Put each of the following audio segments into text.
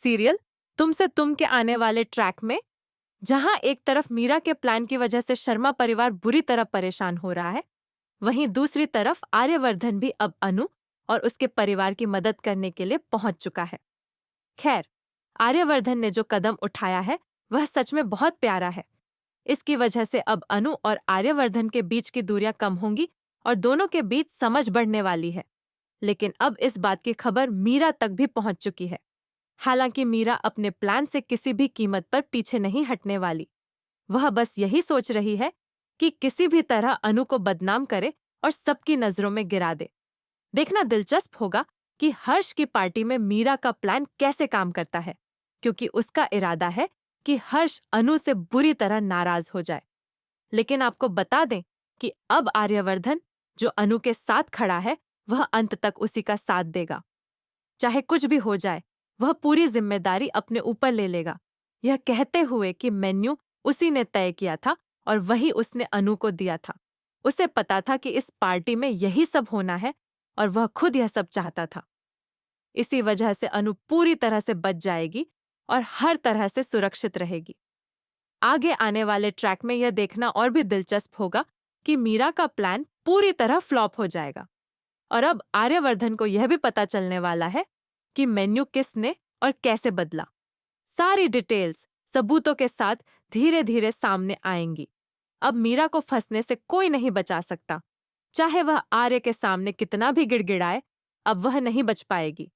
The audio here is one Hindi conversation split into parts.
सीरियल तुमसे तुम के आने वाले ट्रैक में जहां एक तरफ मीरा के प्लान की वजह से शर्मा परिवार बुरी तरह परेशान हो रहा है, वहीं दूसरी तरफ आर्यवर्धन भी अब अनु और उसके परिवार की मदद करने के लिए पहुंच चुका है। खैर, आर्यवर्धन ने जो कदम उठाया है वह सच में बहुत प्यारा है। इसकी वजह से अब अनु और आर्यवर्धन के बीच की दूरियां कम होंगी और दोनों के बीच समझ बढ़ने वाली है। लेकिन अब इस बात की खबर मीरा तक भी पहुंच चुकी है। हालांकि मीरा अपने प्लान से किसी भी कीमत पर पीछे नहीं हटने वाली। वह बस यही सोच रही है कि किसी भी तरह अनु को बदनाम करे और सबकी नजरों में गिरा दे। देखना दिलचस्प होगा कि हर्ष की पार्टी में मीरा का प्लान कैसे काम करता है, क्योंकि उसका इरादा है कि हर्ष अनु से बुरी तरह नाराज हो जाए। लेकिन आपको बता दें कि अब आर्यवर्धन, जो अनु के साथ खड़ा है, वह अंत तक उसी का साथ देगा। चाहे कुछ भी हो जाए, वह पूरी जिम्मेदारी अपने ऊपर ले लेगा, यह कहते हुए कि मेन्यू उसी ने तय किया था और वही उसने अनु को दिया था। उसे पता था कि इस पार्टी में यही सब होना है और वह खुद यह सब चाहता था। इसी वजह से अनु पूरी तरह से बच जाएगी और हर तरह से सुरक्षित रहेगी। आगे आने वाले ट्रैक में यह देखना और भी दिलचस्प होगा कि मीरा का प्लान पूरी तरह फ्लॉप हो जाएगा और अब आर्यवर्धन को यह भी पता चलने वाला है कि मेन्यू किसने और कैसे बदला। सारी डिटेल्स सबूतों के साथ धीरे धीरे सामने आएंगी। अब मीरा को फंसने से कोई नहीं बचा सकता। चाहे वह आर्य के सामने कितना भी गिड़गिड़ाए, अब वह नहीं बच पाएगी।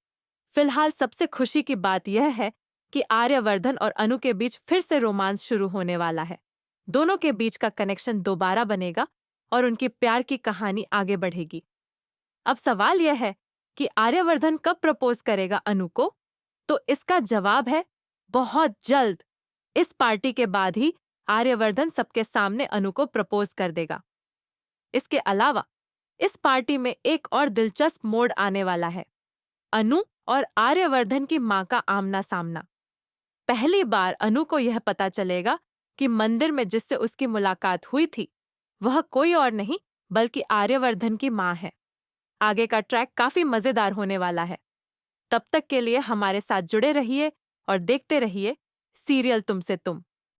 फिलहाल सबसे खुशी की बात यह है कि आर्यवर्धन और अनु के बीच फिर से रोमांस शुरू होने वाला है। दोनों के बीच का कनेक्शन दोबारा बनेगा और उनकी प्यार की कहानी आगे बढ़ेगी। अब सवाल यह है कि आर्यवर्धन कब प्रपोज करेगा अनु को? तो इसका जवाब है बहुत जल्द। इस पार्टी के बाद ही आर्यवर्धन सबके सामने अनु को प्रपोज कर देगा। इसके अलावा इस पार्टी में एक और दिलचस्प मोड़ आने वाला है, अनु और आर्यवर्धन की मां का आमना सामना। पहली बार अनु को यह पता चलेगा कि मंदिर में जिससे उसकी मुलाकात हुई थी वह कोई और नहीं बल्कि आर्यवर्धन की मां है। आगे का ट्रैक काफी मजेदार होने वाला है। तब तक के लिए हमारे साथ जुड़े रहिए और देखते रहिए सीरियल तुमसे तुम।